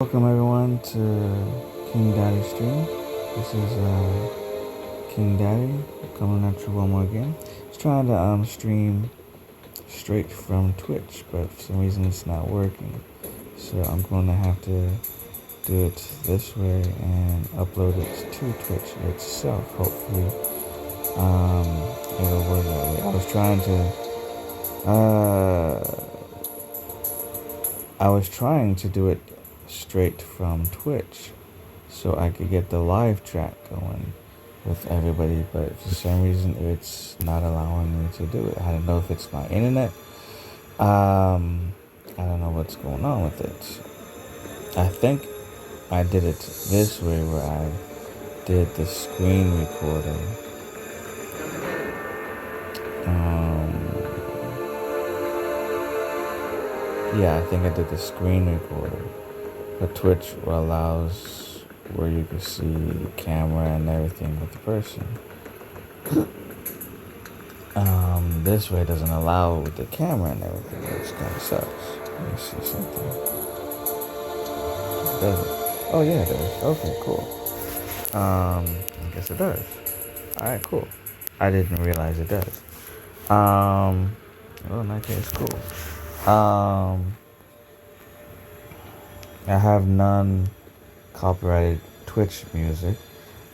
Welcome everyone to King Daddy Stream. This is King Daddy coming at you one more again. Just trying to stream straight from Twitch, but for some reason it's not working. So I'm going to have to do it this way and upload it to Twitch itself. Hopefully, it'll work that way. I was trying to do it straight from Twitch so I could get the live chat going with everybody, but for some reason it's not allowing me to do it. I don't know if it's my internet. I don't know what's going on with it. I think I did it this way where I did the screen recording. Yeah, I think I did the screen recording. But Twitch allows where you can see the camera and everything with the person. This way doesn't allow with the camera and everything, which kind of sucks. Let me see something. Does it? Oh yeah, it does. Okay, cool. I guess it does. All right, cool. I didn't realize it does. Well, in that case, cool. I have none copyrighted Twitch music.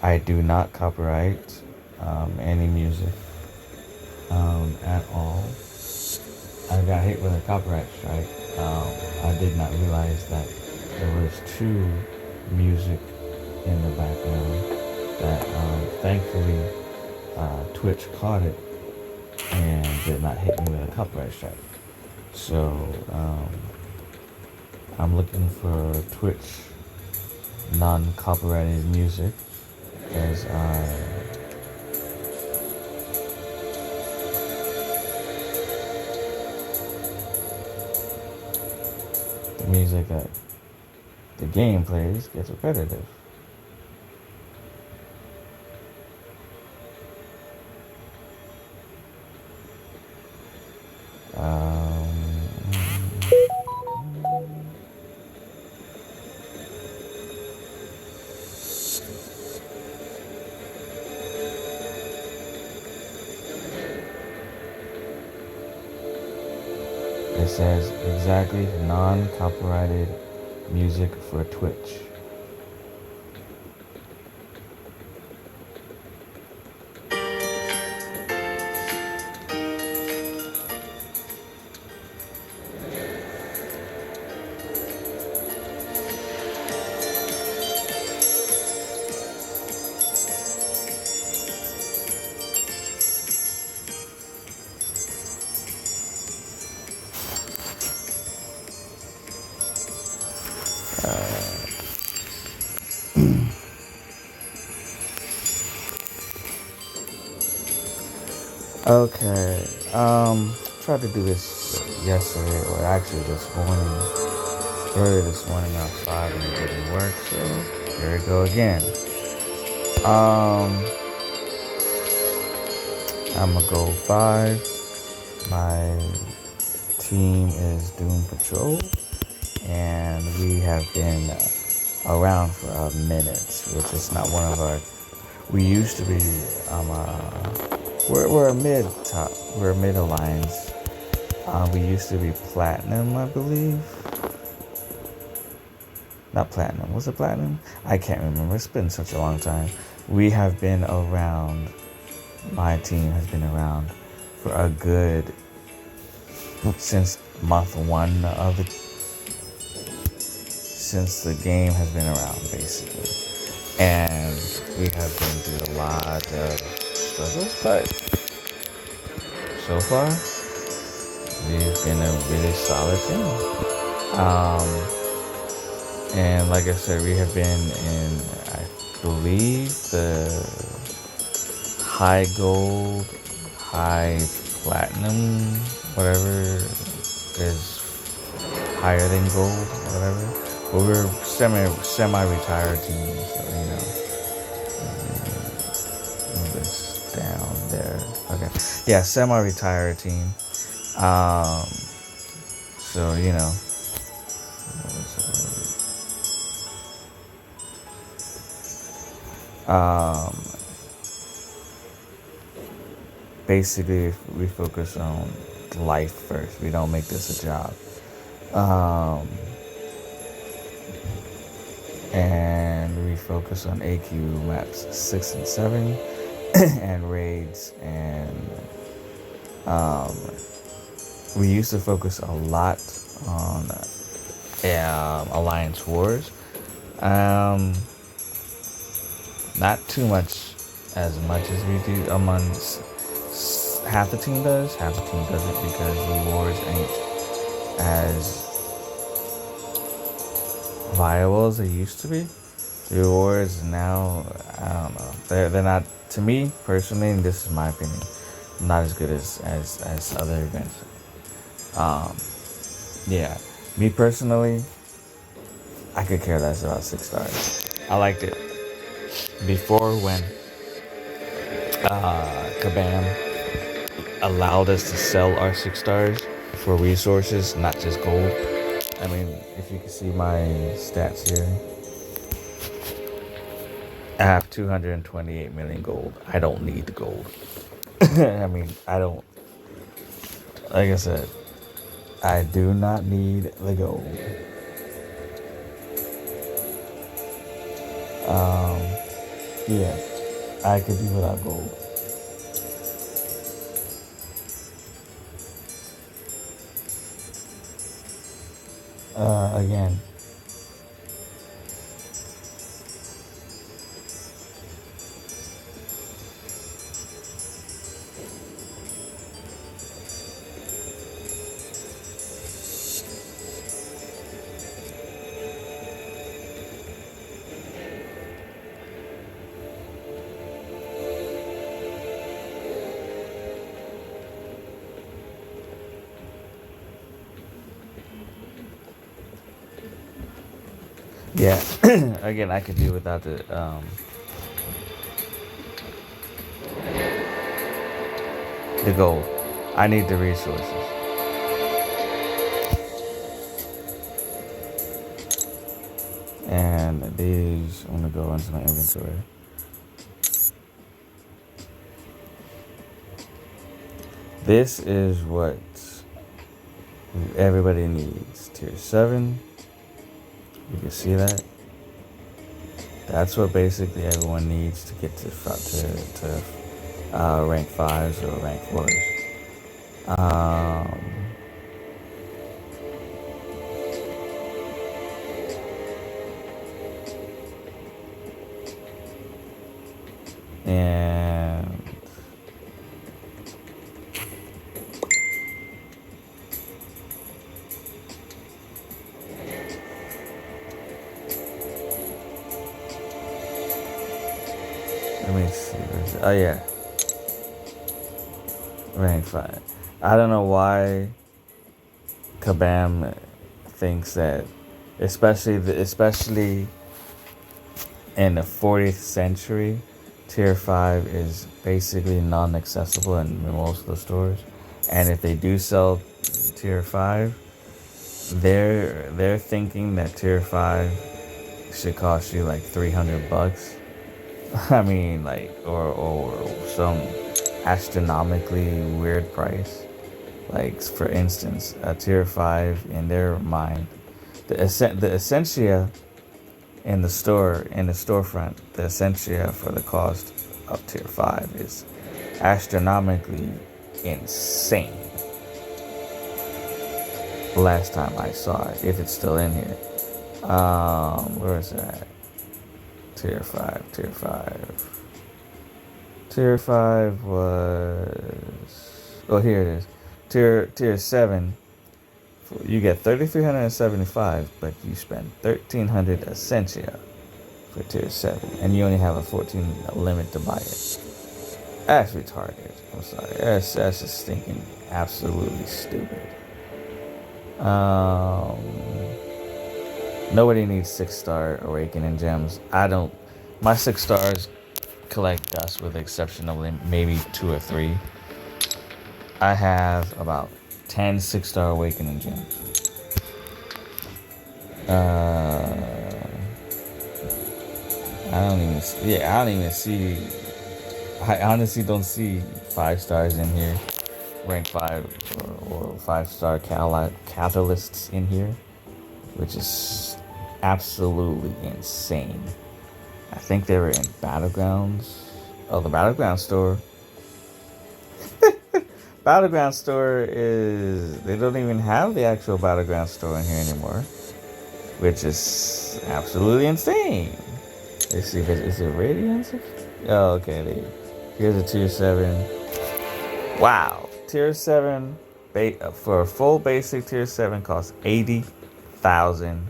I do not copyright any music at all. I got hit with a copyright strike. I did not realize that there was two music in the background that thankfully Twitch caught it and did not hit me with a copyright strike. So I'm looking for Twitch non-copyrighted music as the music that the game plays gets repetitive. It says exactly non-copyrighted music for Twitch. Okay, tried to do this yesterday, or actually this morning, early this morning at 5 and it didn't work, so here we go again. I'm gonna go 5. My team is Doom Patrol, and we have been around for a minute, which is not one of our, we used to be, we're a mid-top. We're a mid-alliance. We used to be platinum, I believe. Not platinum. Was it platinum? I can't remember. It's been such a long time. We have been around. My team has been around for a good, since month 1 of it. Since the game has been around, basically. And we have been through a lot of struggles, but so far we've been a really solid team. And like I said, we have been in, I believe, the high gold, high platinum, whatever is higher than gold, whatever. But we're semi-retired team, so move this down there. Okay, yeah, semi-retired team. So Um, Basically, we focus on life first. We don't make this a job. Um, and we focus on AQ maps 6 and 7 and raids, and um, we used to focus a lot on alliance wars. um, Not too much, as much as we do among half the team does. Half the team doesn't because the wars ain't as viable as they used to be. The wars now, I don't know. They're not, to me personally, and this is my opinion, not as good as other events. Yeah, me personally, I could care less about 6 stars. I liked it before when Kabam allowed us to sell our 6 stars for resources, not just gold. I mean, if you can see my stats here, I have 228 million gold. I don't need the gold. I mean, I don't. Like I said, I do not need the gold. Yeah, I could do without gold. Again, yeah. Again, I could do without the gold. I need the resources. And these, I'm gonna go into my inventory. This is what everybody needs. Tier 7. You can see that. That's what basically everyone needs to get to rank 5s or rank 4s. And let me see. Oh yeah, rank 5. I don't know why Kabam thinks that, especially in the 40th century, tier 5 is basically non-accessible in most of the stores. And if they do sell tier 5, they're thinking that tier 5 should cost you like $300. I mean, like, or some astronomically weird price. Like, for instance, a tier 5 in their mind, the essentia in the storefront, the essentia for the cost of tier 5 is astronomically insane. Last time I saw it, if it's still in here. Where is that? Tier 5. Tier 5 was... Oh, here it is. Tier 7, you get 3,375, but you spend 1,300 essentia for tier 7, and you only have a 14 limit to buy it. That's retarded. I'm sorry. That's just stinking absolutely stupid. Nobody needs 6-star awakening gems. I don't. My 6 stars collect dust, with the exception of maybe 2 or 3. I have about 10 6-star awakening gems. I don't even Yeah, I don't even see. I honestly don't see 5 stars in here, rank 5 or 5-star catalysts in here, which is absolutely insane. I think they were in Battlegrounds. Oh, the Battleground store. Battleground store is. They don't even have the actual Battleground store in here anymore, which is absolutely insane. Let's see if is it Radiance? Oh, okay. Here's a tier 7. Wow. Tier 7 for a full basic tier 7 costs 80,000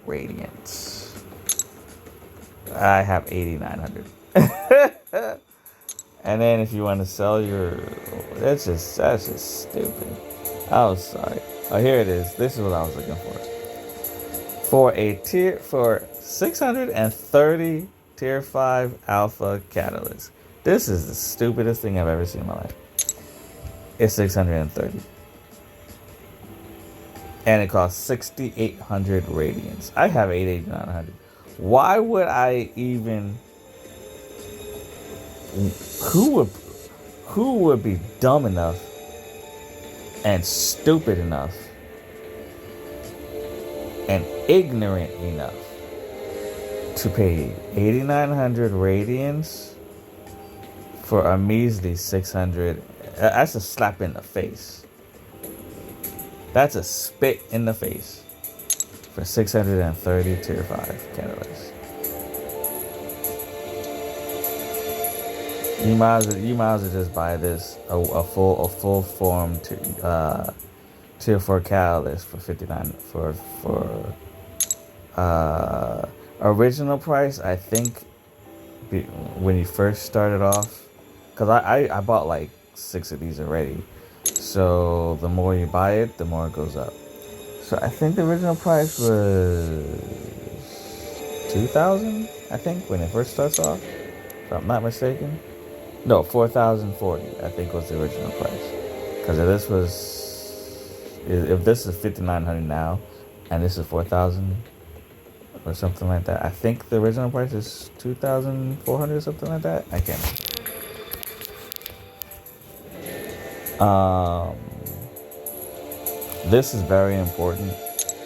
Radiance. I have 8,900. And then if you want to sell your, that's just stupid. Oh, sorry. Oh, here it is. This is what I was looking for. For 630 tier 5 alpha catalyst. This is the stupidest thing I've ever seen in my life. It's 630. And it costs 6,800 radiance. I have 8,900. Why would I even... Who would be dumb enough and stupid enough and ignorant enough to pay 8,900 radiance for a measly 600? That's a slap in the face. That's a spit in the face for 630 tier 5 catalyst. You might as well just buy this a full form tier 4 catalyst for 59 for original price. I think when you first started off, because I bought like 6 of these already, so the more you buy it, the more it goes up. So I think the original price was 2,000. I think when it first starts off, if I'm not mistaken. No, 4,040. I think was the original price. Because if this is 5,900 now, and this is 4,000 or something like that, I think the original price is 2,400 or something like that. I can't. This is very important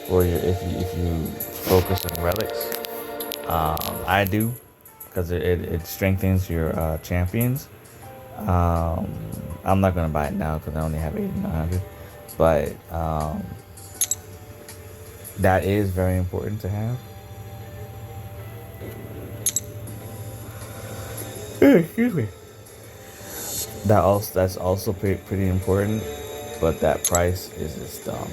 for you if you focus on relics. I do. Because it strengthens your champions. I'm not going to buy it now because I only have 8,900. But that is very important to have. Excuse me. That's also pretty important. But that price is just dumb.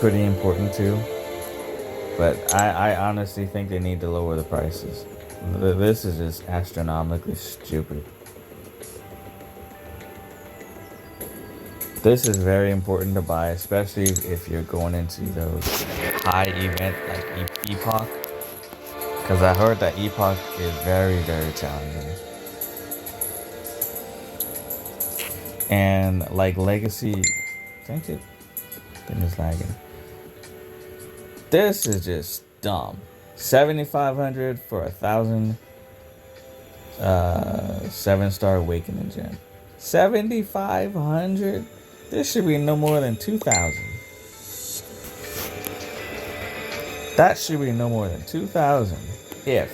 Pretty important too. But I honestly think they need to lower the prices. This is just astronomically stupid. This is very important to buy, especially if you're going into those high event like Epoch. Because I heard that Epoch is very, very challenging. And like Legacy, thank you. Goodness lagging. This is just dumb. 7,500 for 1,000 7-star awakening gem. 7,500. This should be no more than 2,000. That should be no more than 2,000 if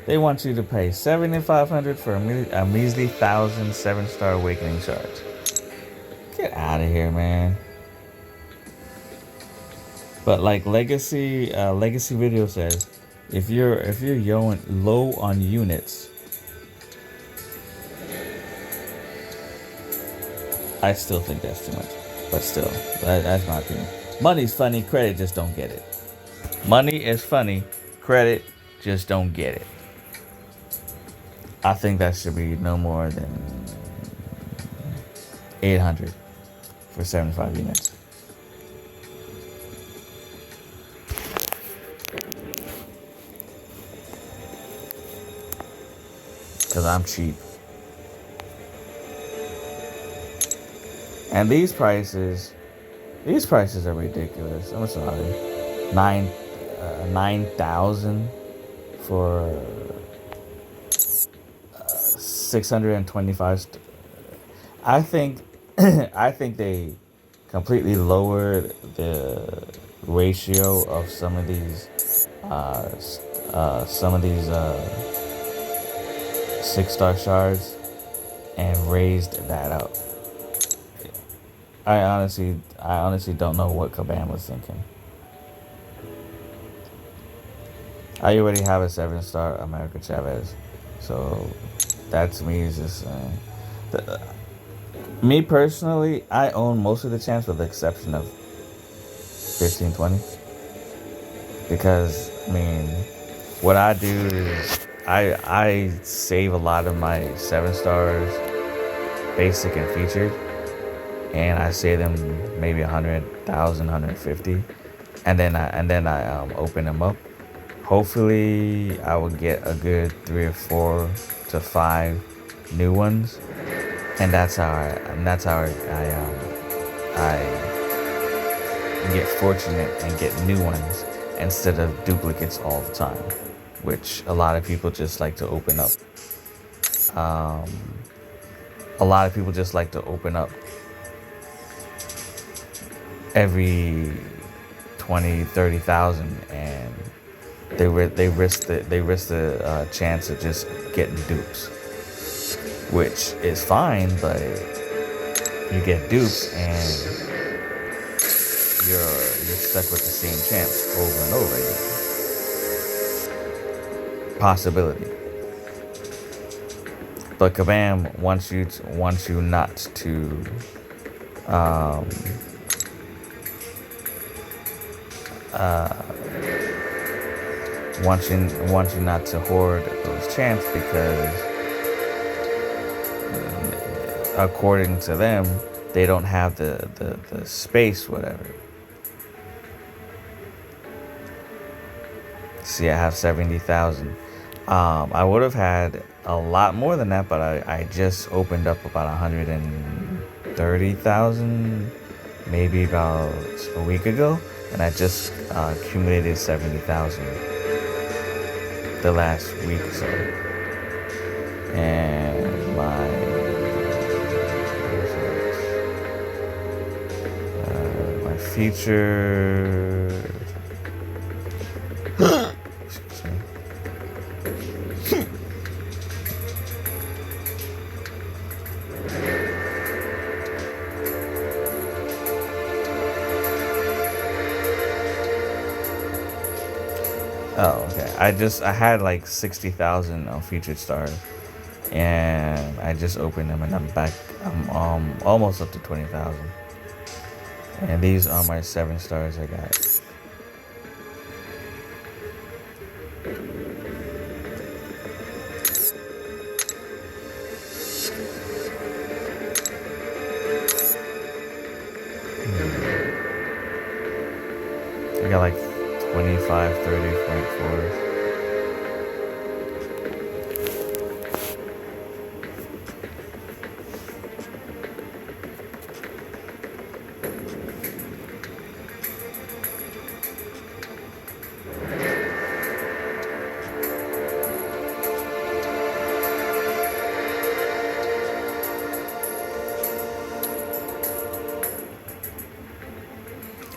they want you to pay 7,500 for a measly 1,000 7-star awakening charge. Get out of here, man. But like Legacy video says, if you're low on units, I still think that's too much. But still, that's my opinion. Money's funny, credit just don't get it. Money is funny, credit just don't get it. I think that should be no more than 800 for 75 units. Because I'm cheap. And these prices are ridiculous. I'm sorry. 9,000 for 625. I think I think they completely lowered the ratio of some of these 6-star shards and raised that up. I honestly don't know what Kabam was thinking. I already have a 7-star America Chavez, so that to me is just me personally. I own most of the champs with the exception of 1520 because I mean, what I do is I save a lot of my 7-stars, basic and featured, and I save them maybe 100,000, 150, and then I open them up. Hopefully, I will get a good 3 or 4 to 5 new ones, and that's how I get fortunate and get new ones instead of duplicates all the time, which a lot of people just like to open up. Um, a lot of people just like to open up every 20, 30,000, and they risk the chance of just getting dupes, which is fine, but you get dupes and you're stuck with the same champs over and over again. Possibility, but Kabam wants you not to um, want you not to hoard those champs because according to them they don't have the space, whatever. See, I have 70,000. I would have had a lot more than that, but I just opened up about 130,000 maybe about a week ago, and I just accumulated 70,000 the last week or so. And my feature. Excuse me. Oh, okay. I had like 60,000 on featured stars, and I just opened them, and I'm back. I'm almost up to 20,000, and these are my 7 stars I got. I got like 25, 30.4s.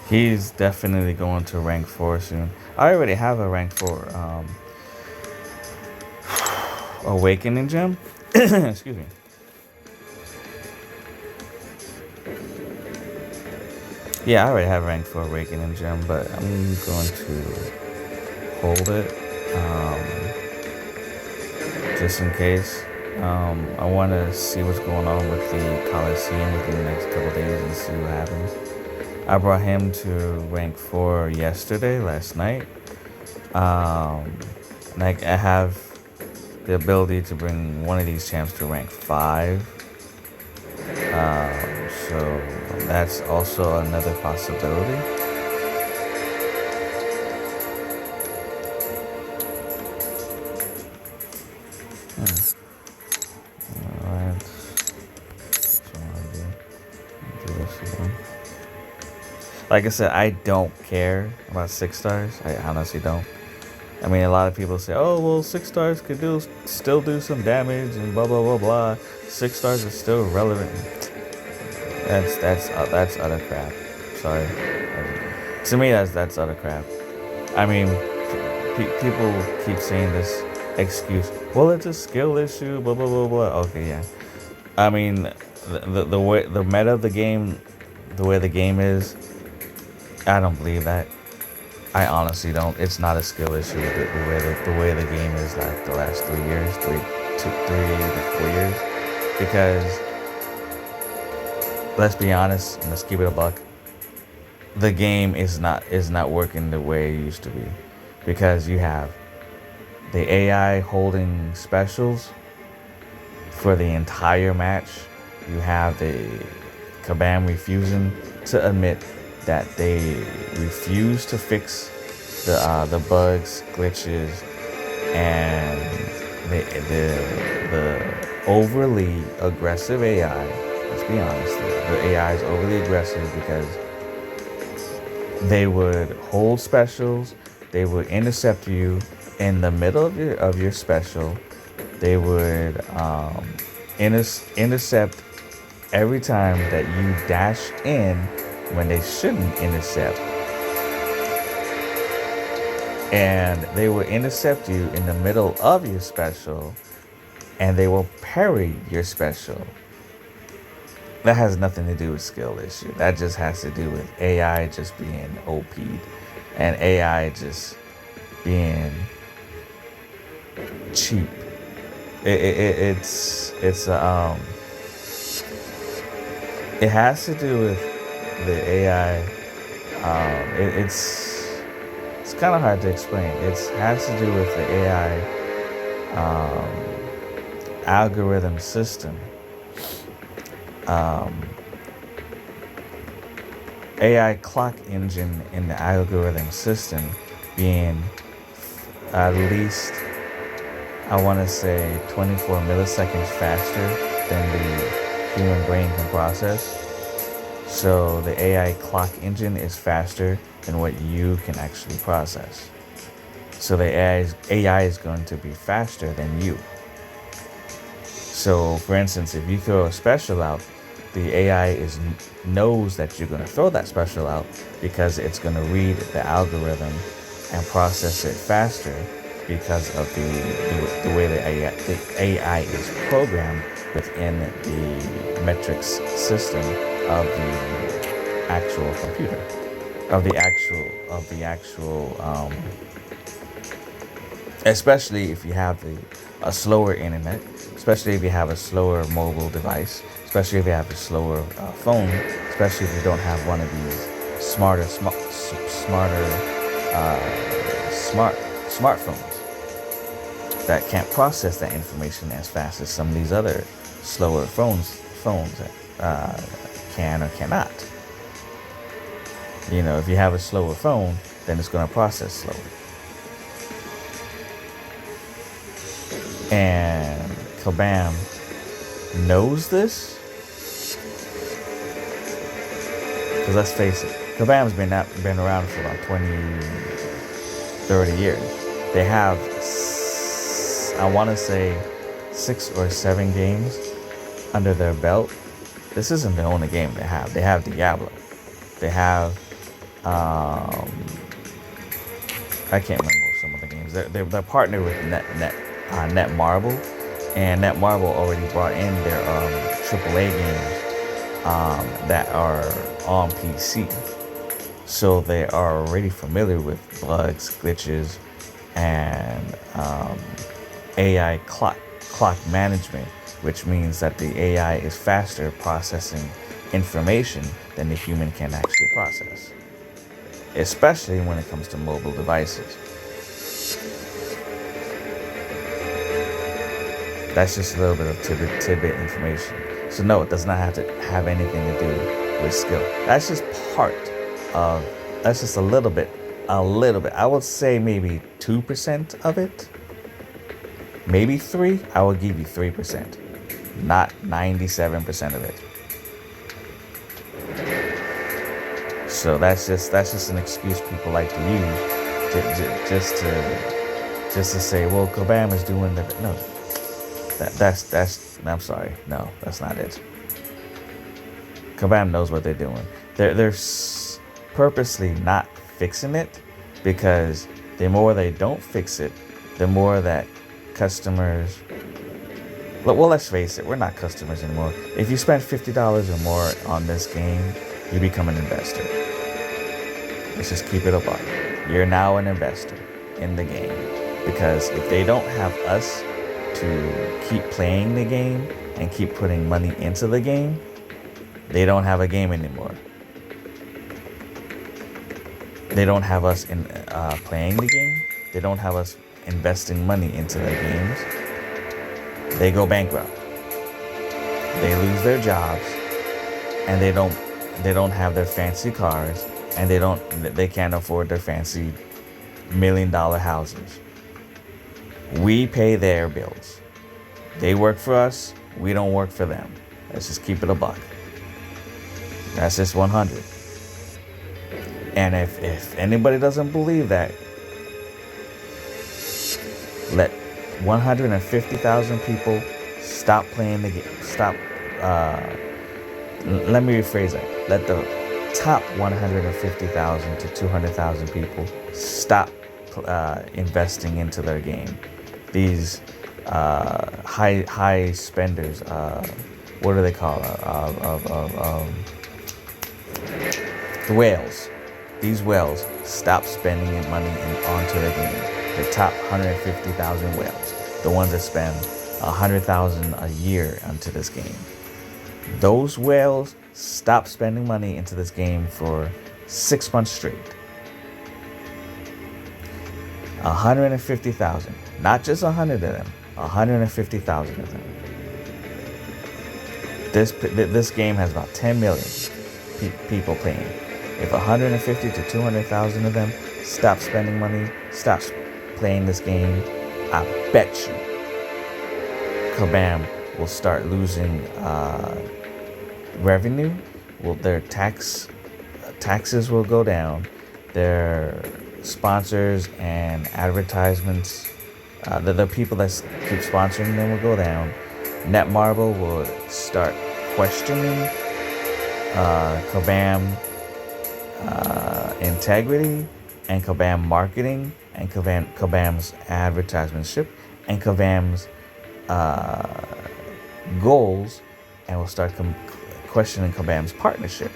He's definitely going to rank 4 soon. I already have a rank 4 awakening gem. Excuse me. Yeah, I already have rank 4 awakening gem, but I'm going to hold it just in case. I want to see what's going on with the Coliseum within the next couple days and see what happens. I brought him to rank 4 last night. Like I have the ability to bring one of these champs to rank 5. So that's also another possibility. Alright. So I'll do this again. Like I said, I don't care about 6 stars. I honestly don't. I mean, a lot of people say, "Oh, well, 6 stars could still do some damage and blah blah blah blah. 6 stars is still relevant." That's utter crap. Sorry. To me, that's utter crap. I mean, people keep saying this excuse. Well, it's a skill issue. Blah blah blah blah. Okay, yeah. I mean, the way the meta of the game, the way the game is, I don't believe that. I honestly don't. It's not a skill issue. The way the game is like the last 3 years, 3 to 4 years, because let's be honest, and let's keep it a buck. The game is not working the way it used to be, because you have the AI holding specials for the entire match. You have the Kabam refusing to admit that they refuse to fix the bugs, glitches, and the overly aggressive AI. Let's be honest, the AI is overly aggressive because they would hold specials, they would intercept you in the middle of your special. They would intercept every time that you dash in when they shouldn't intercept. And they will intercept you in the middle of your special, and they will parry your special. That has nothing to do with skill issue. That just has to do with AI just being OP'd and AI just being cheap. It has to do with the AI. It's kind of hard to explain. It has to do with the AI algorithm system. AI clock engine in the algorithm system being at least, I want to say, 24 milliseconds faster than the human brain can process. So the AI clock engine is faster than what you can actually process. So the AI is going to be faster than you. So, for instance, if you throw a special out, the AI knows that you're going to throw that special out because it's going to read the algorithm and process it faster because of the way the AI is programmed within the metrics system of the actual computer, especially if you have a slower internet, especially if you have a slower mobile device, especially if you have a slower phone, especially if you don't have one of these smartphones that can't process that information as fast as some of these other slower phones can or cannot. You know, if you have a slower phone, then it's going to process slower. And Kabam knows this, because let's face it, Kabam's been around for about 20-30 years. They have, I want to say, 6 or 7 games under their belt. This isn't the only game they have. They have Diablo. They have, I can't remember some of the games. They're partnered with Netmarble, and Netmarble already brought in their AAA games that are on PC. So they are already familiar with bugs, glitches, and AI clock management, which means that the AI is faster processing information than the human can actually process, especially when it comes to mobile devices. That's just a little bit of tidbit information. So no, it does not have to have anything to do with skill. That's just that's just a little bit. I would say maybe 2% of it. Maybe 3. I will give you 3%, not 97% of it. So that's just an excuse people like to use, just to say, well, Kabam is doing the no. That's I'm sorry, no, that's not it. Kabam knows what they're doing. They're purposely not fixing it, because the more they don't fix it, the more that customers. Well, let's face it, we're not customers anymore. If you spend $50 or more on this game, you become an investor. Let's just keep it a buck. You're now an investor in the game, because if they don't have us to keep playing the game and keep putting money into the game, they don't have a game anymore. They don't have us in playing the game. They don't have us investing money into their games. They go bankrupt. They lose their jobs, and they don't have their fancy cars, and they can't afford their fancy $1 million houses. We pay their bills. They work for us. We don't work for them. Let's just keep it a buck. That's just 100. And if anybody doesn't believe that, let 150,000 people stop playing the game. Stop. Let me rephrase that. Let the top 150,000 to 200,000 people stop investing into their game. These high spenders. What do they call the whales? These whales stop spending money onto the game. The top 150,000 whales, the ones that spend 100,000 a year onto this game. Those whales stop spending money into this game for 6 months straight. 150,000, not just 100 of them, 150,000 of them. This game has about 10 million people playing. If 150 to 200,000 of them stop spending money, stop playing this game, I bet you Kabam will start losing revenue. Well, their taxes will go down. Their sponsors and advertisements, the people that keep sponsoring them will go down. Netmarble will start questioning Kabam integrity and Kabam marketing and Kabam's advertisementship and Kabam's goals, and will start questioning Kabam's partnership.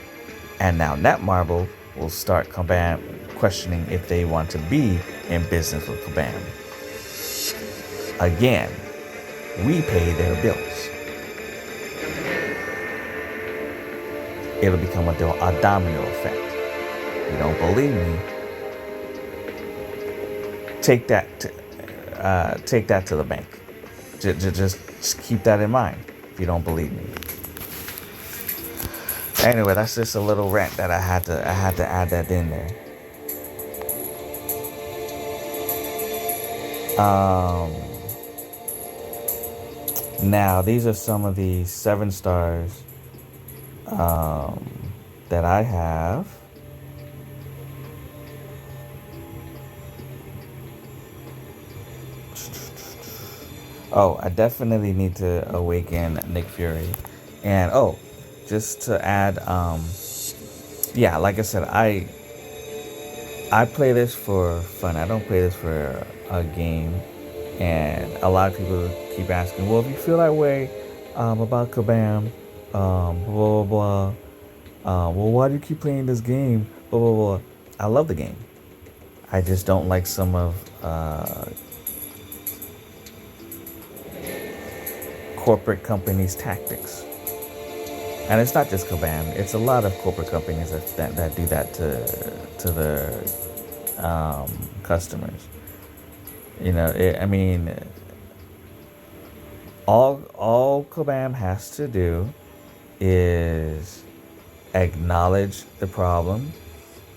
And now Netmarble will start questioning if they want to be in business with Kabam. Again, we pay their bills. It'll become a domino effect. You don't believe me? Take that to the bank. Just keep that in mind if you don't believe me. Anyway, that's just a little rant that I had to add that in there. Now these are some of the 7 stars that I have. Oh, I definitely need to awaken Nick Fury. And just to add, yeah, like I said, I play this for fun. I don't play this for a game. And a lot of people keep asking, well, if you feel that way about Kabam, blah, blah, blah, well, why do you keep playing this game? Blah, blah, blah. I love the game. I just don't like some of corporate companies' tactics. And it's not just Kabam. It's a lot of corporate companies that do that to their customers. You know, all Kabam has to do is acknowledge the problem,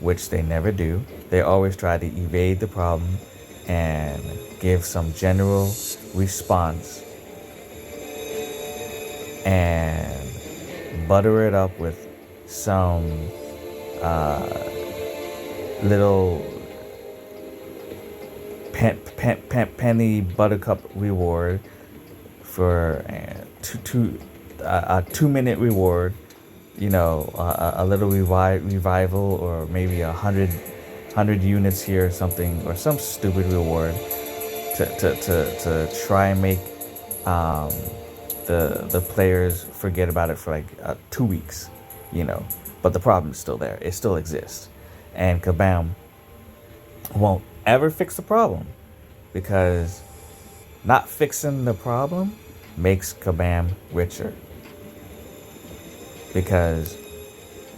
which they never do. They always try to evade the problem and give some general response and butter it up with some little penny buttercup reward for a 2 minute reward, a little revival, or maybe 100 units here or something, or some stupid reward to try and make the players forget about it for like 2 weeks, but the problem is still there. It still exists, and Kabam won't ever fix the problem, because not fixing the problem makes Kabam richer. Because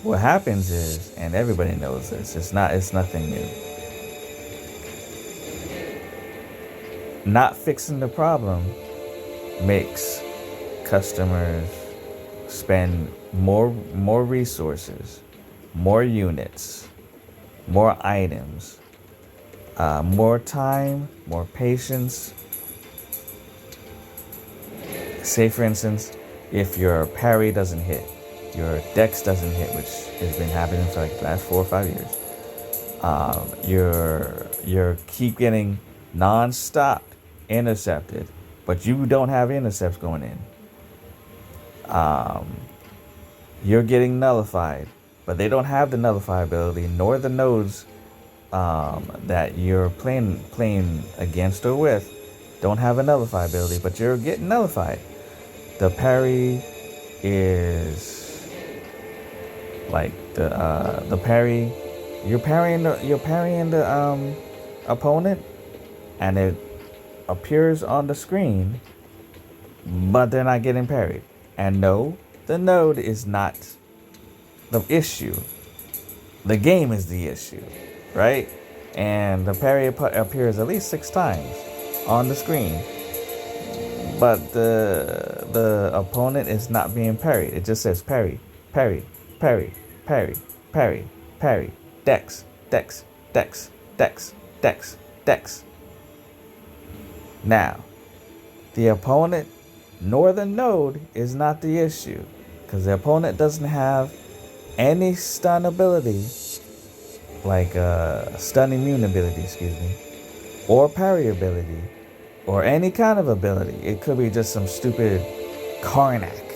what happens is, and everybody knows this, it's nothing new. Not fixing the problem makes customers spend more resources, more units, more items, more time, more patience. Say, for instance, if your parry doesn't hit, your dex doesn't hit, which has been happening for like the last 4 or 5 years, you're keep getting non-stop intercepted, but you don't have intercepts going in. You're getting nullified, but they don't have the nullify ability, nor the nodes that you're playing against or with don't have a nullify ability, but you're getting nullified. The parry is like the parry. You're parrying the opponent, and it appears on the screen, but they're not getting parried. And no, the node is not the issue. The game is the issue, right? And the parry appears at least 6 times on the screen, but the opponent is not being parried. It just says parry, parry, parry, parry, parry, parry, dex, dex, dex, dex, dex, dex. Now, the opponent nor the node is not the issue, because the opponent doesn't have any stun ability, like stun immune ability, or parry ability, or any kind of ability. It could be just some stupid Karnak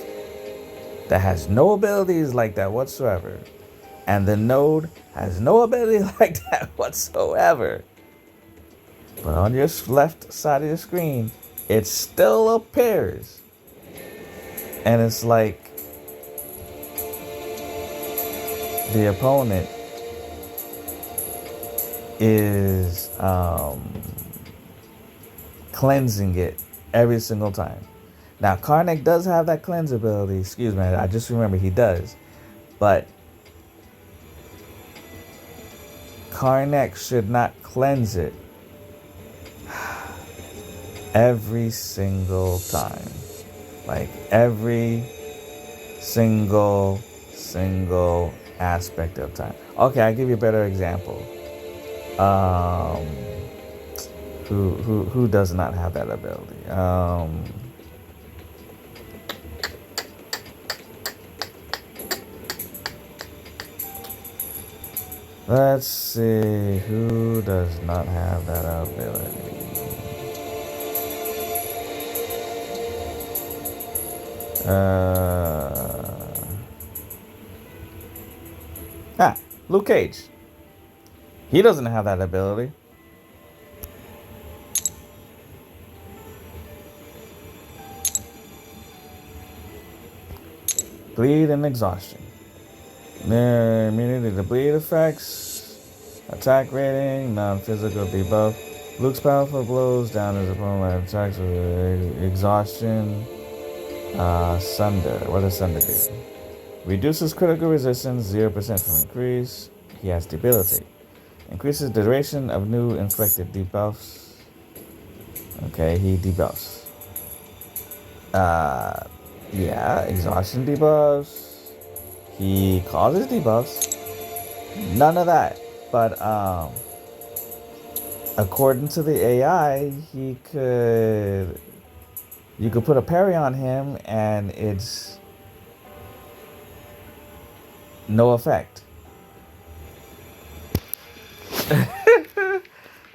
that has no abilities like that whatsoever, and the node has no ability like that whatsoever. But on your left side of the screen, it still appears, and it's like the opponent is cleansing it every single time. Now, Karnak does have that cleanse ability. I just remember he does. But Karnak should not cleanse it every single time. Like every single aspect of time. Okay, I'll give you a better example. Who does not have that ability? Let's see, who does not have that ability? Luke Cage. He doesn't have that ability. Bleed and exhaustion. Their immunity to bleed effects, attack rating, non-physical debuff. Luke's powerful blows down his opponent attacks with exhaustion. Sunder. What does Sunder do? Reduces critical resistance 0% from increase. He has debilitate. Increases duration of new inflicted debuffs. Okay, he debuffs. Exhaustion debuffs. He causes debuffs. None of that. But according to the AI, you could put a parry on him and it's no effect.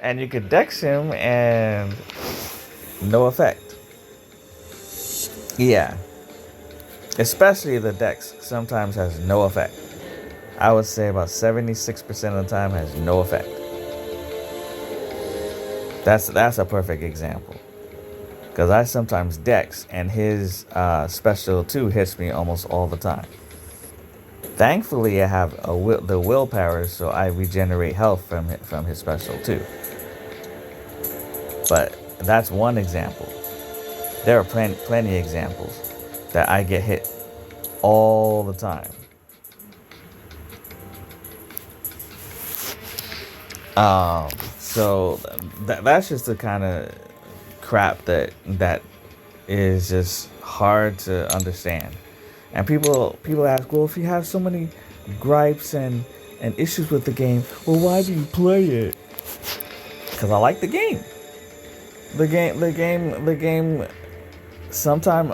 And you could dex him and no effect. Yeah. Especially the dex sometimes has no effect. I would say about 76% of the time has no effect. That's a perfect example. Because I sometimes dex and his special 2 hits me almost all the time. Thankfully, I have the willpower, so I regenerate health from his special 2. But that's one example. There are plenty of examples that I get hit all the time. So that's just the kind of crap that is just hard to understand. And people ask, well, if you have so many gripes and issues with the game, well, why do you play it? Because I like the game. The game sometimes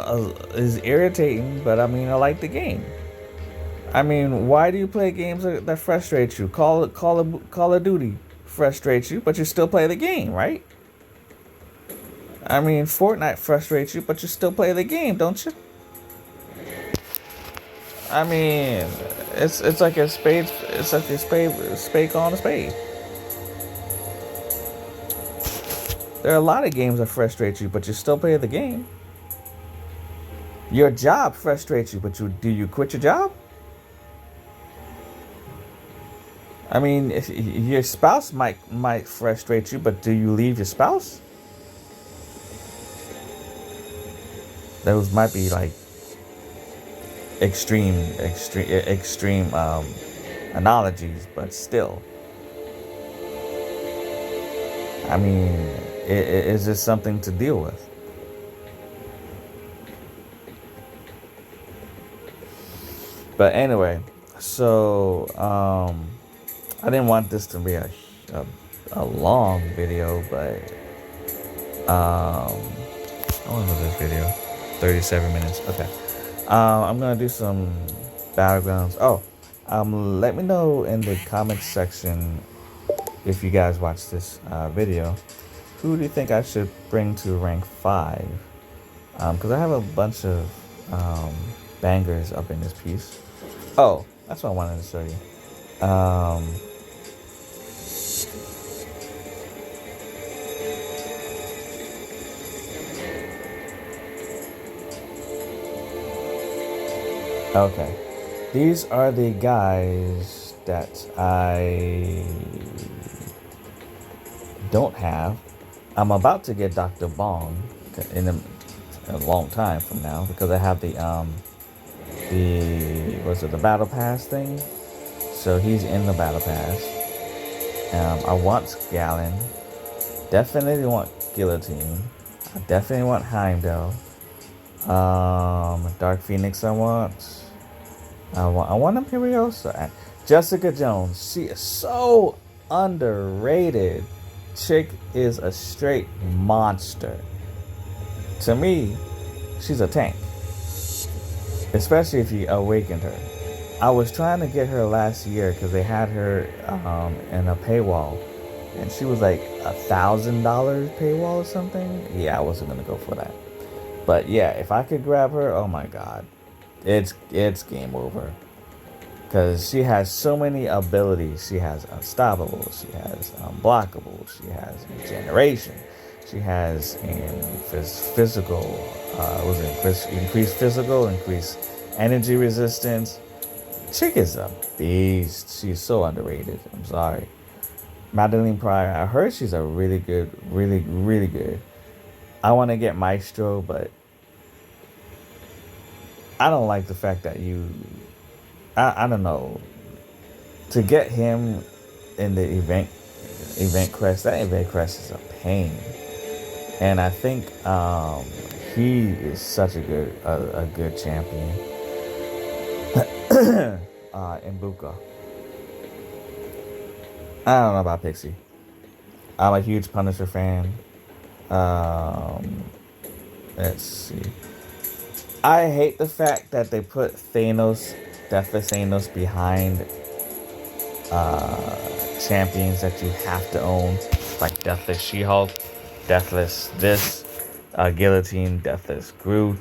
is irritating, but I mean, I like the game. I mean, why do you play games that frustrate you? Call of Duty frustrates you, but you still play the game, right? I mean, Fortnite frustrates you, but you still play the game, don't you? I mean, it's like a spade. It's like a spade on a spade. There are a lot of games that frustrate you, but you still play the game. Your job frustrates you, but do you quit your job? I mean, if your spouse might frustrate you, but do you leave your spouse? Those might be like extreme analogies, but still, I mean, it's just something to deal with. But anyway, so I didn't want this to be a long video, but how long was this video? 37 minutes. Okay. I'm gonna do some battlegrounds. Oh, let me know in the comments section if you guys watch this video. Who do you think I should bring to rank 5? Because I have a bunch of bangers up in this piece. Oh, that's what I wanted to show you. Okay. These are the guys that I don't have. I'm about to get Dr. Bong in a long time from now because I have the battle pass thing. So he's in the battle pass. I want Gallon. Definitely want Guillotine. I definitely want Heimdall. Dark Phoenix I want Imperiosa. Jessica Jones. She is so underrated. Chick is a straight monster. To me, she's a tank. Especially if you awakened her. I was trying to get her last year because they had her in a paywall. And she was like $1,000 paywall or something. Yeah, I wasn't going to go for that. But yeah, if I could grab her, oh my god. It's game over. Because she has so many abilities. She has Unstoppable. She has Unblockable. She has Regeneration. She has physical. Increased physical, increased energy resistance. Chick is a beast. She's so underrated. I'm sorry. Madeline Pryor. I heard she's a really good. I want to get Maestro, but I don't like the fact that I don't know. To get him in the event quest, that event quest is a pain. And I think he is such a good champion. Mbuka. I don't know about Pixie. I'm a huge Punisher fan. Let's see. I hate the fact that they put Deathless Thanos behind champions that you have to own, like Deathless She-Hulk, Deathless this, Guillotine, Deathless Groot.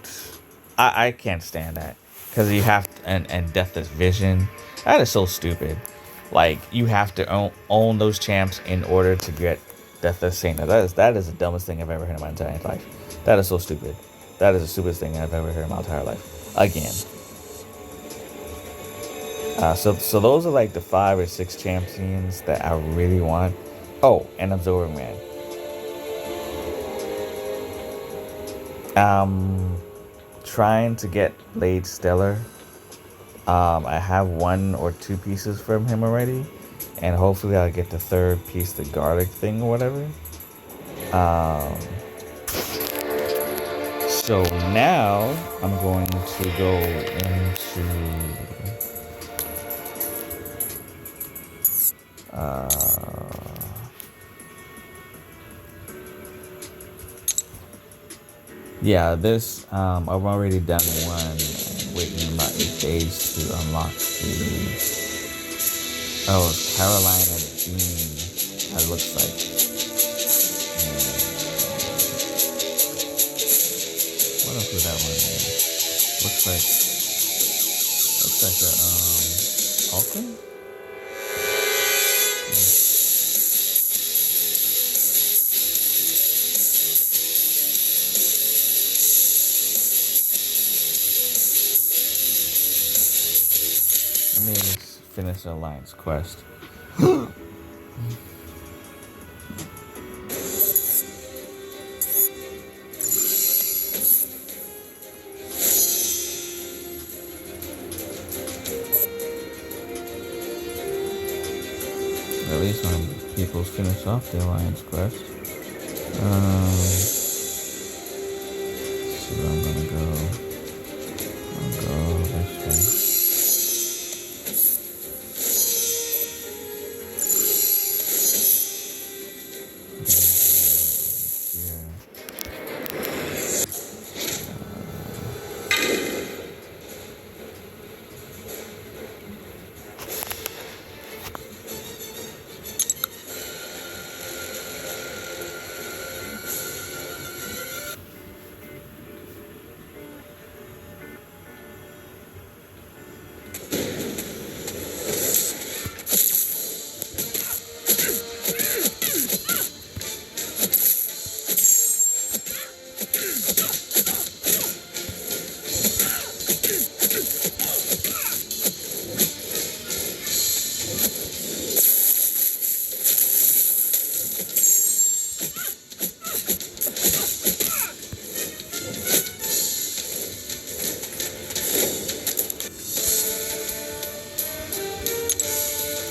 I can't stand that because you have and Deathless Vision. That is so stupid. Like you have to own those champs in order to get Deathless Saint. That is the dumbest thing I've ever heard in my entire life. That is so stupid. That is the stupidest thing I've ever heard in my entire life. Again. So those are like the 5 or 6 champions that I really want. Oh, and Absorbing Man. Trying to get Blade Stellar. I have 1 or 2 pieces from him already, and hopefully I'll get the 3rd piece, the garlic thing or whatever. So now I'm going to go into yeah, this I've already done 1, waiting about 8 days to unlock the it's Carolina Bean. It looks like. What else is that one? Looks like a Hulkling? Let me finish the Alliance quest. At least when people finish off the Alliance quest. So I'm gonna go. I'll go this way.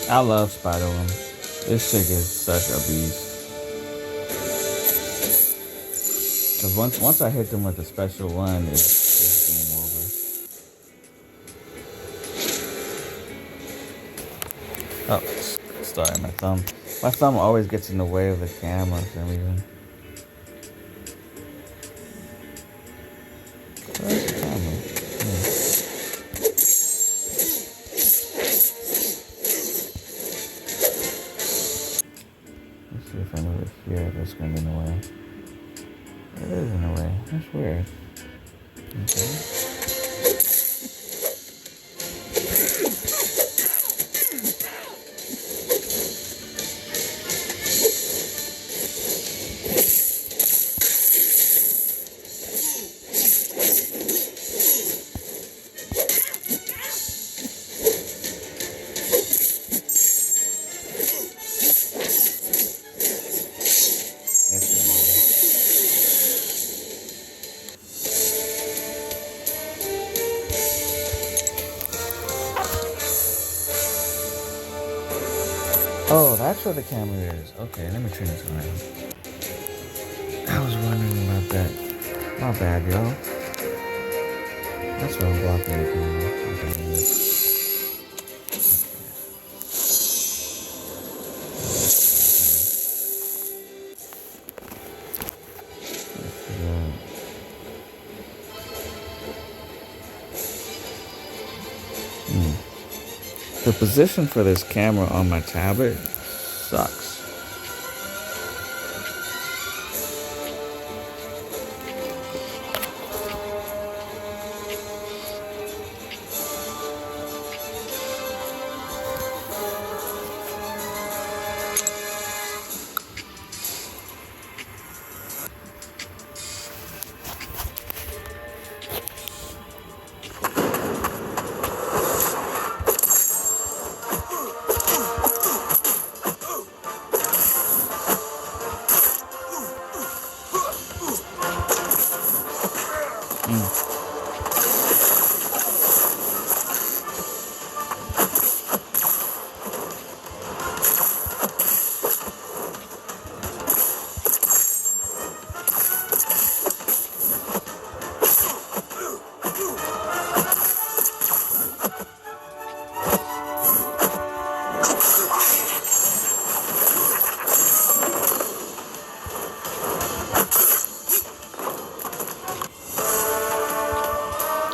I love Spider-Man. This chick is such a beast. Cause once I hit them with the special one, it's game over. Oh, sorry, my thumb. My thumb always gets in the way of the camera for some reason. Where's the camera? Let's see if I move it here, if it's gonna be in the way. It is in the way. That's weird. Okay. Oh, that's where the camera is. Okay, let me turn this around. I was wondering about that. My bad, y'all. That's why I'm blocking the camera. The position for this camera on my tablet sucks.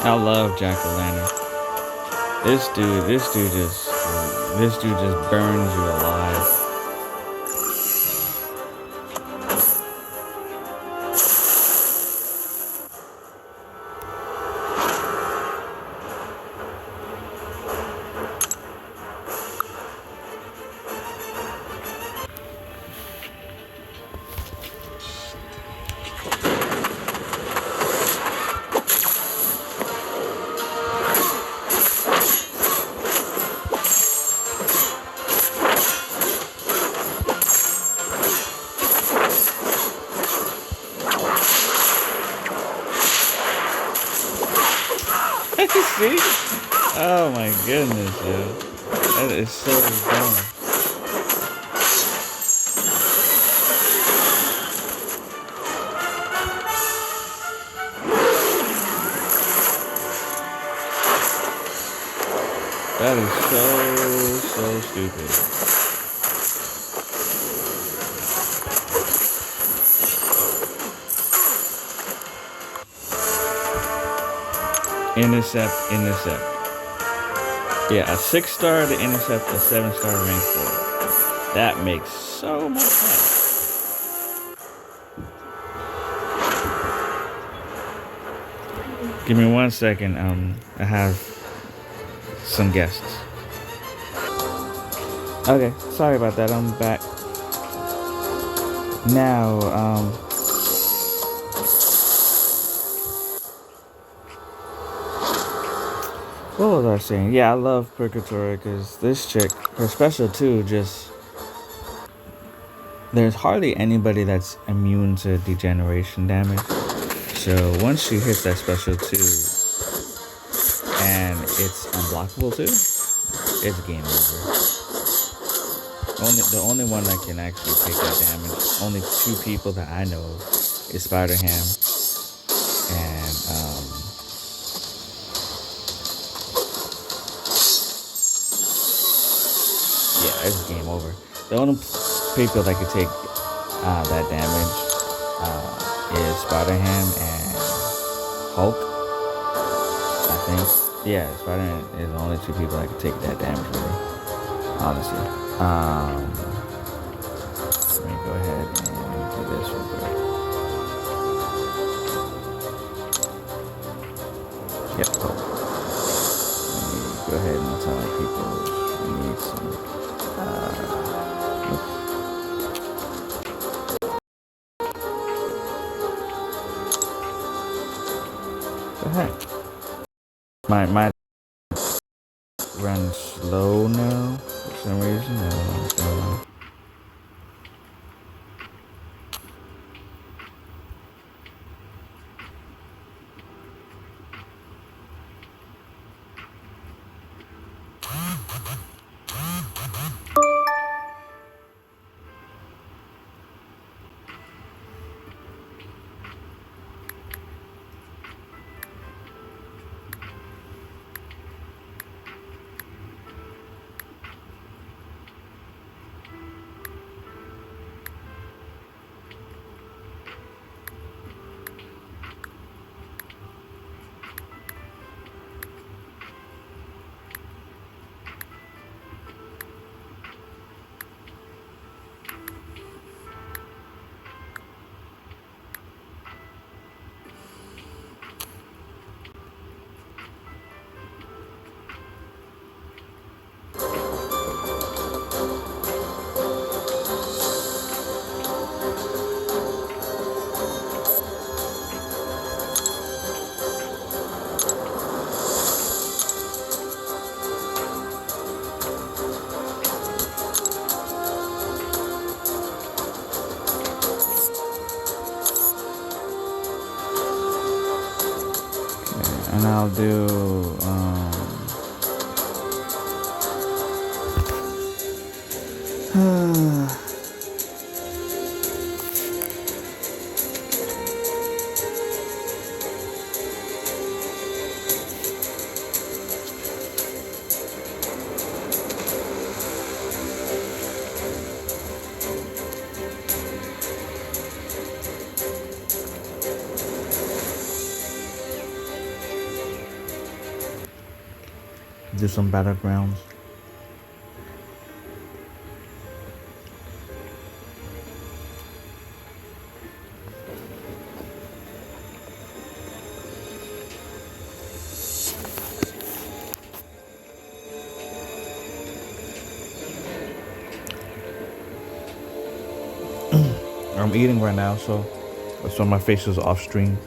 I love Jack-o'-lantern. This dude just burns you alive. See? Oh my goodness, yo. That is so dumb. That is so stupid. Intercept. Yeah, a 6-star to intercept, a 7-star rank 4. That makes so much sense. Give me 1 second. I have some guests. Okay, sorry about that. I'm back. Now, what was I saying? Yeah, I love Purgatory because this chick, her special 2, just... There's hardly anybody that's immune to degeneration damage. So once she hits that special 2, and it's unblockable too, it's game over. The only one that can actually take that damage, only 2 people that I know of, is Spider-Ham and yeah, it's game over. The only people that can take that damage is Spider-Ham and Hulk, I think. Yeah, Spider-Man is the only 2 people that can take that damage, really, honestly. Let me go ahead and do this real quick. Yep, Hulk. Let me go ahead and tell my people we need some, What the heck? My runs slow now for some reason. I don't know what's going on. And I'll do do some battlegrounds. I'm eating right now, so that's why my face is off stream.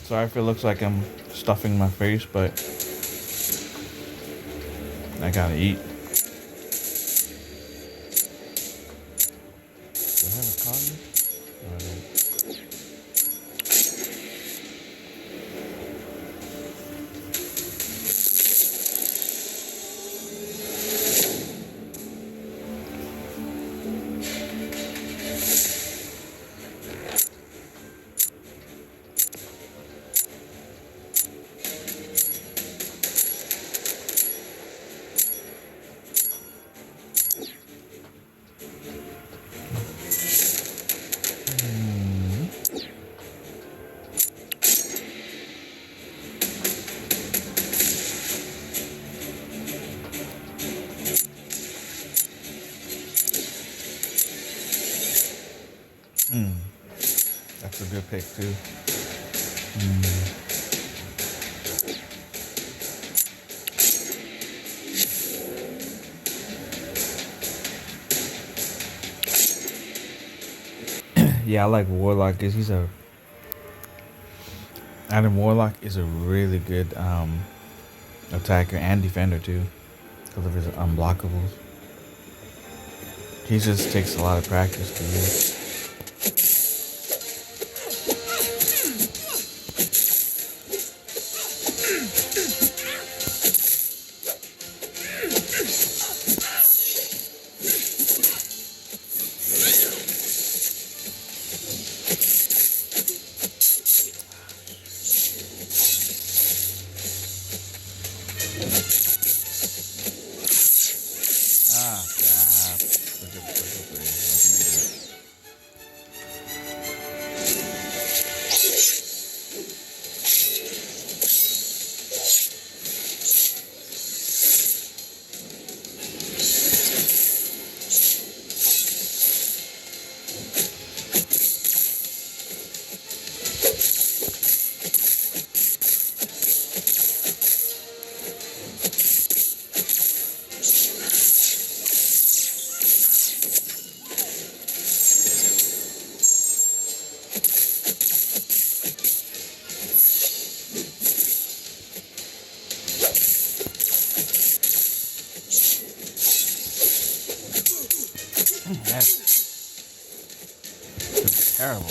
Sorry if it looks like I'm stuffing my face, but I gotta eat. Do I have a cotton? No, I don't. That's a good pick too. Mm. Yeah, I like Warlock because he's a Adam Warlock is a really good attacker and defender too because of his unblockables. He just takes a lot of practice to use. Ah, crap. That's terrible.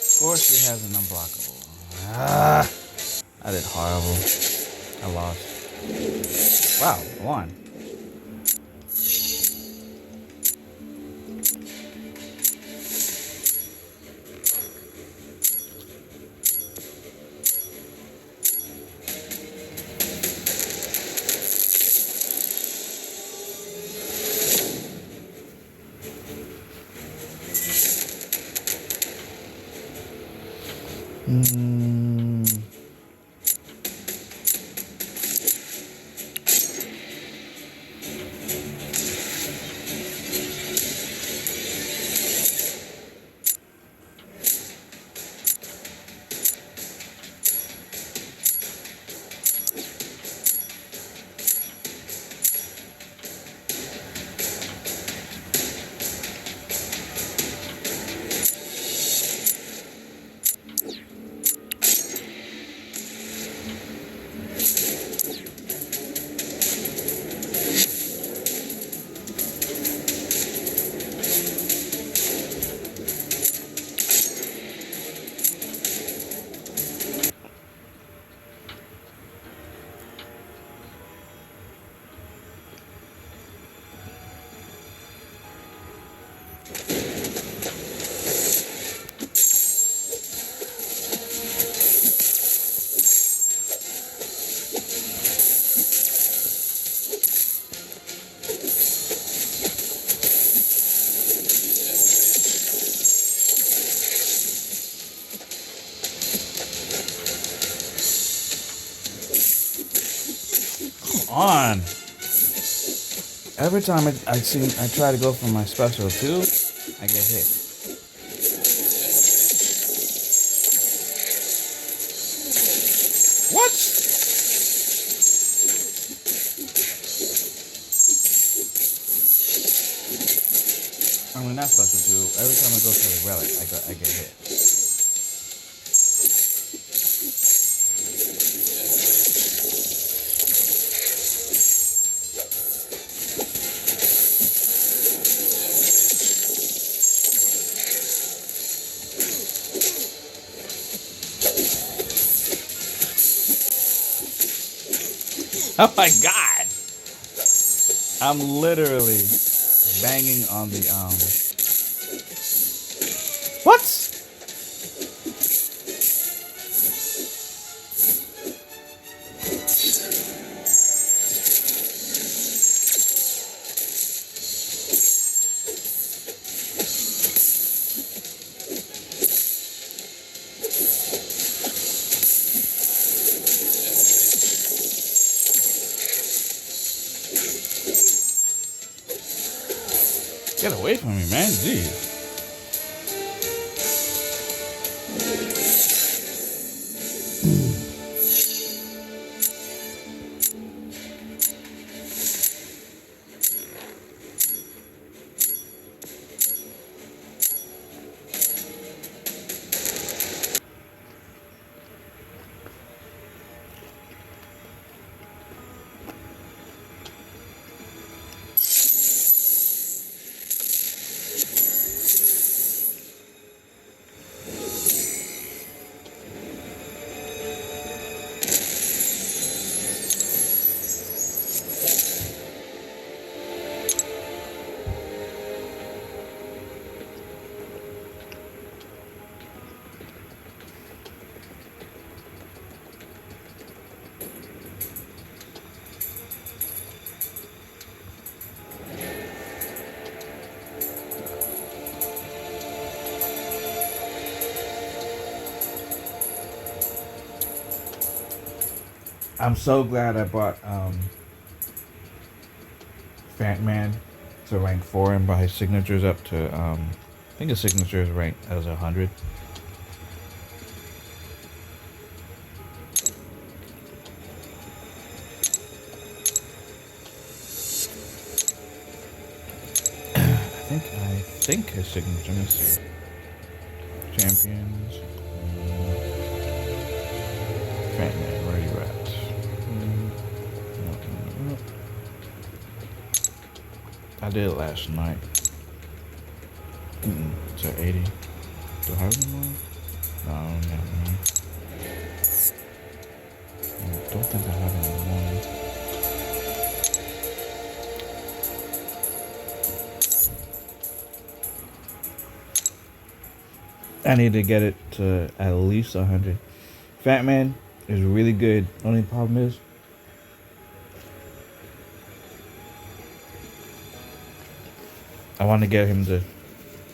Of course he has an unblockable. Ah, I did horrible. I lost. Wow, I won. Mm. On. Every time I try to go for my special too, I get hit. What? I mean, not special too. Every time I go for the relic, I get hit. Oh my god! I'm literally banging on the What? Get away from me, man. Jeez. I'm so glad I bought Fat Man to rank 4 and brought his signatures up to I think his signature is ranked as 100. I think his signature, let me see. Champions. Fat Man, where are you at? I did it last night. It's at 80. Do I have any more? No, I don't have any. I don't think I have any more. I need to get it to at least 100. Fat Man is really good. Only problem is I want to get him to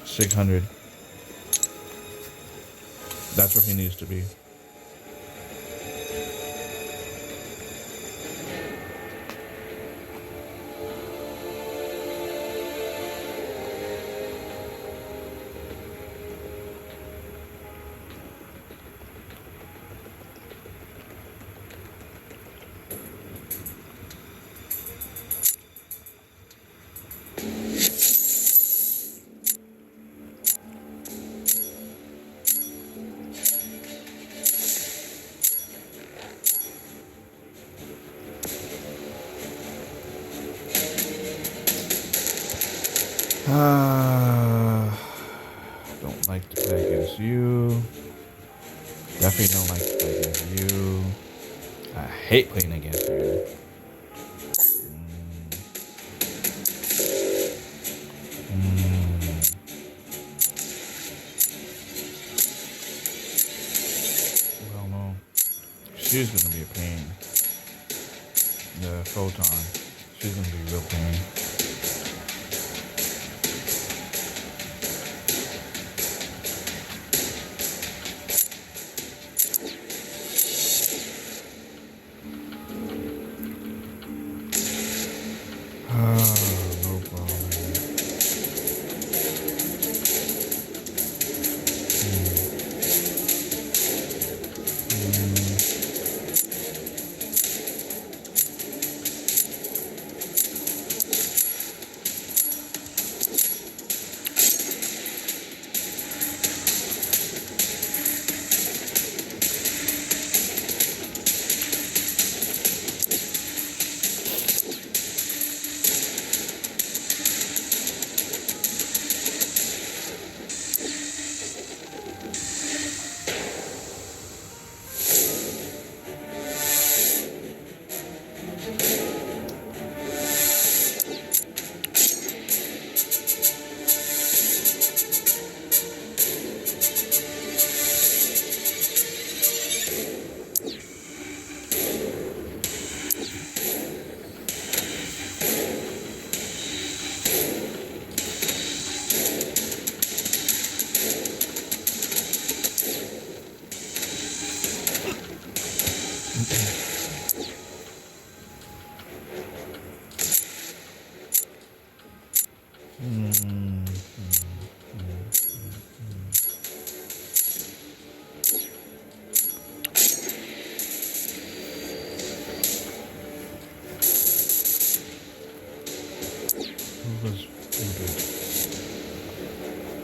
600. That's where he needs to be. Don't like to play against you. Definitely don't like to play against you. I hate playing against you. Well, no. She's gonna be a pain. The photon. She's gonna be a real pain. No problem.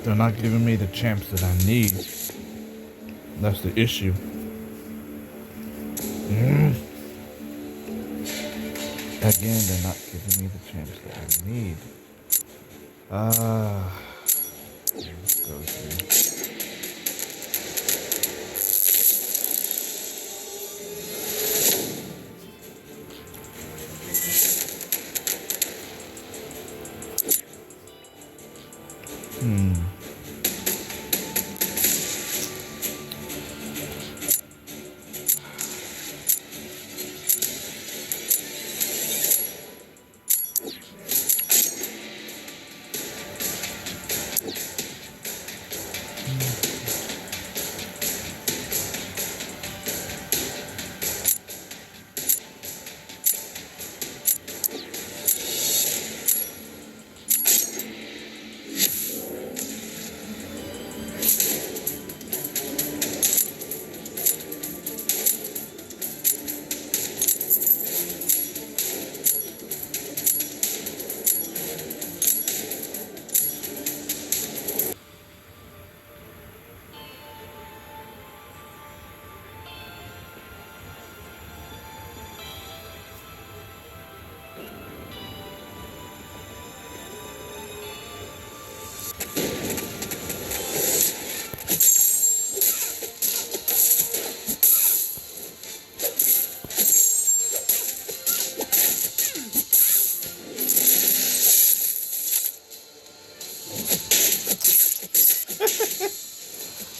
They're not giving me the champs that I need. That's the issue. Again, they're not giving me the champs that I need. Let's go through.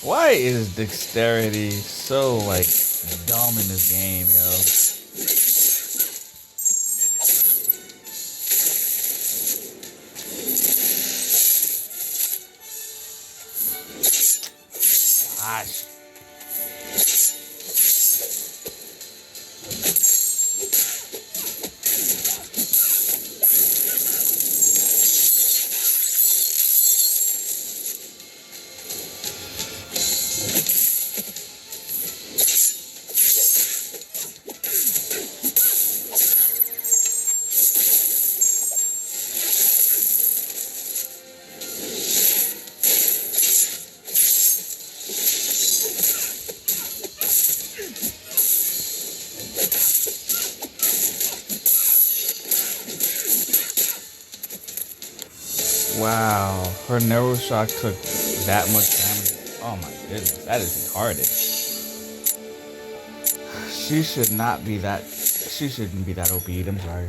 Why is dexterity so like dumb in this game, yo? Gosh. Wow, her narrow shock took that much damage. Oh my goodness, that is retarded. She should not be that. She shouldn't be that OP. I'm sorry.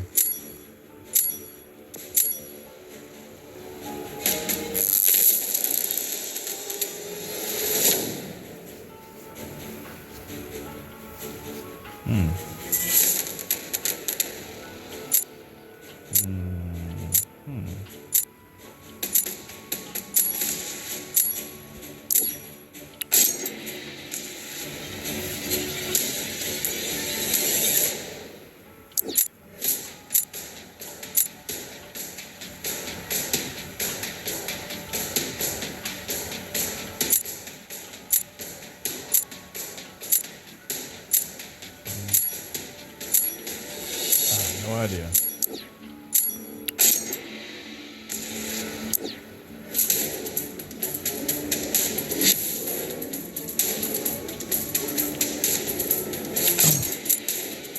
No idea.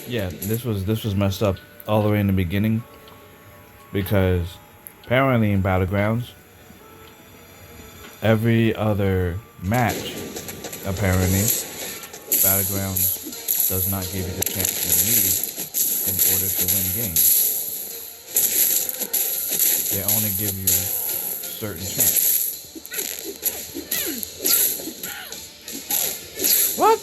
Yeah, this was messed up all the way in the beginning because apparently in Battlegrounds, every other match, apparently, Battlegrounds does not give you the chance you need in order to win games. They only give you certain chances. What?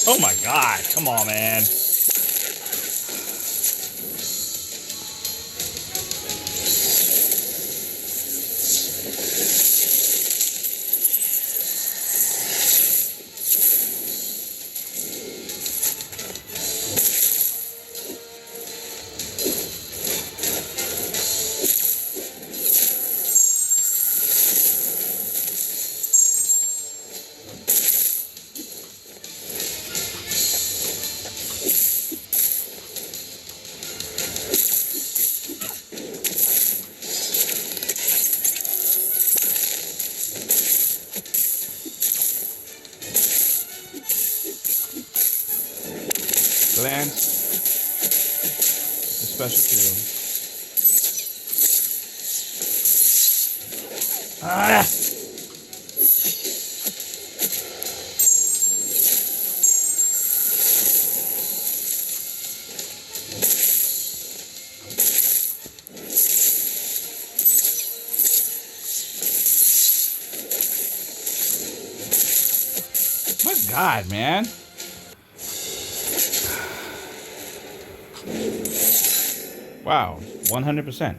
Oh my god, come on, man. Lance, the special two. Ah! My God, man. Wow, 100%.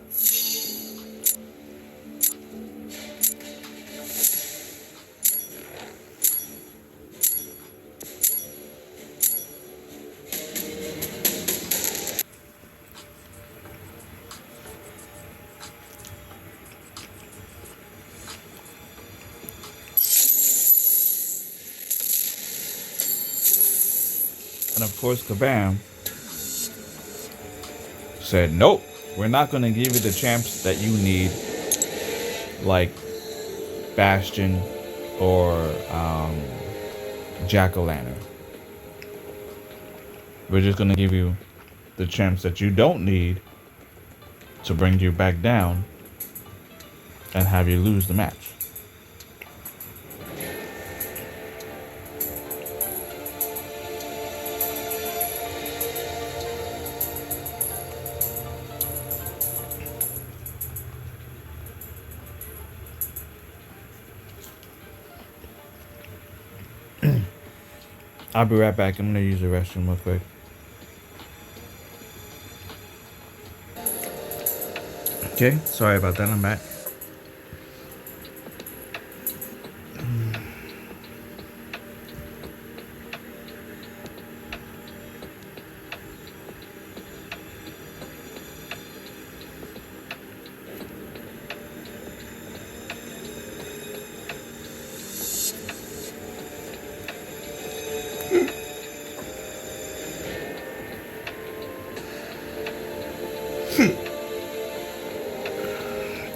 And of course, Kabam said, nope, we're not going to give you the champs that you need, like Bastion or Jack-O-Lantern. We're just going to give you the champs that you don't need to bring you back down and have you lose the match. I'll be right back. I'm gonna use the restroom real quick. Okay, sorry about that. I'm back.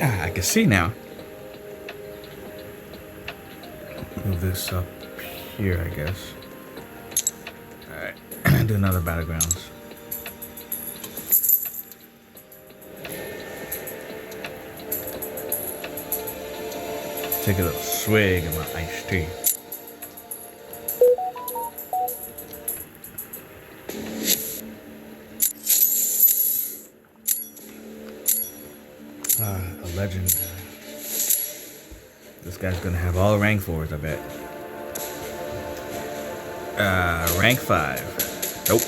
I can see now. Move this up here, I guess. Alright, do another battlegrounds. Take a little swig of my iced tea. A legend. This guy's gonna have all rank 4s, I bet. Rank 5. Nope.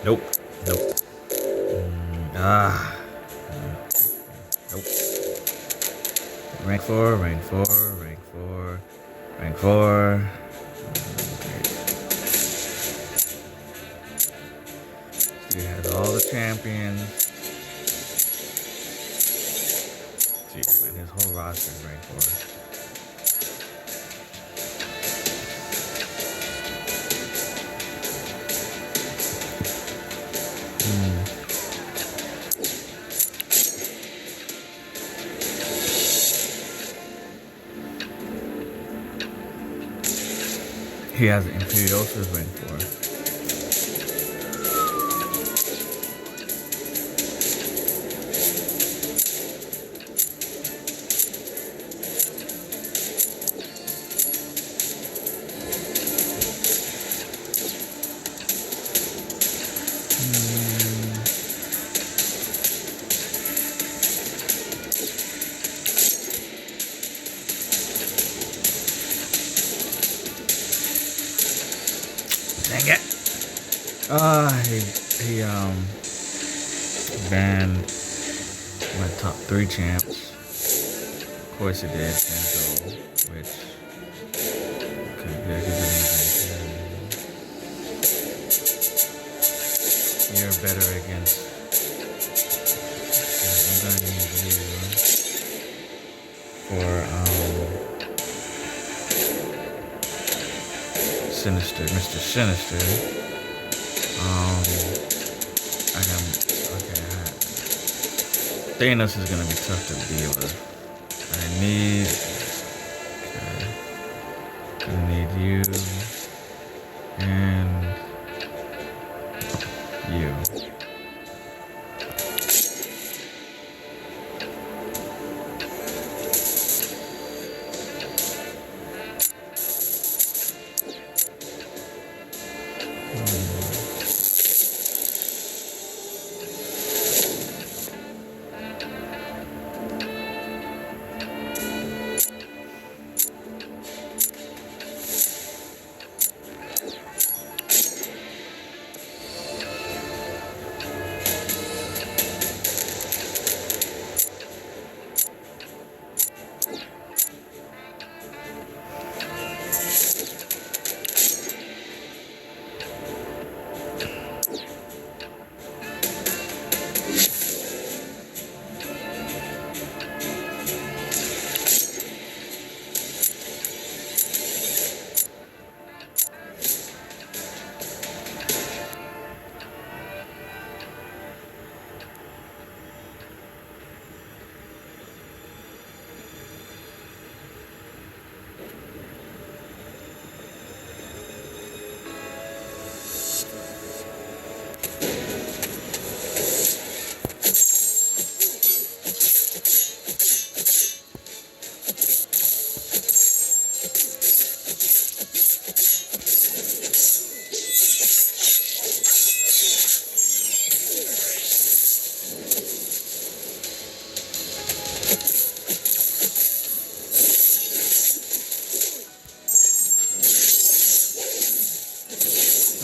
Nope. Nope. Nope. Rank 4, rank 4, rank 4, rank 4. He has all the champions. Jeez, man, his whole roster is rank 4. He has an Imperiosa's rank 4. Dang it. He banned my top 3 champs. Of course he did, Santo, which could be a good reason. You're better against. I'm gonna need you for Sinister, Mr. Sinister. Thanos is gonna be tough to deal with. I need. Okay. Gonna need you and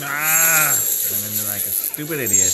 Ah, I'm in like a stupid idiot.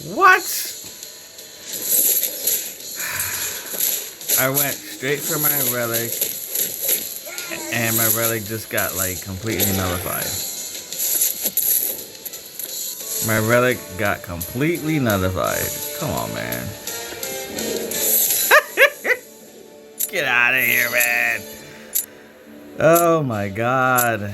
What? I went straight for my relic, and my relic just got like completely nullified. My relic got completely nullified. Come on, man. Get out of here, man. Oh my god.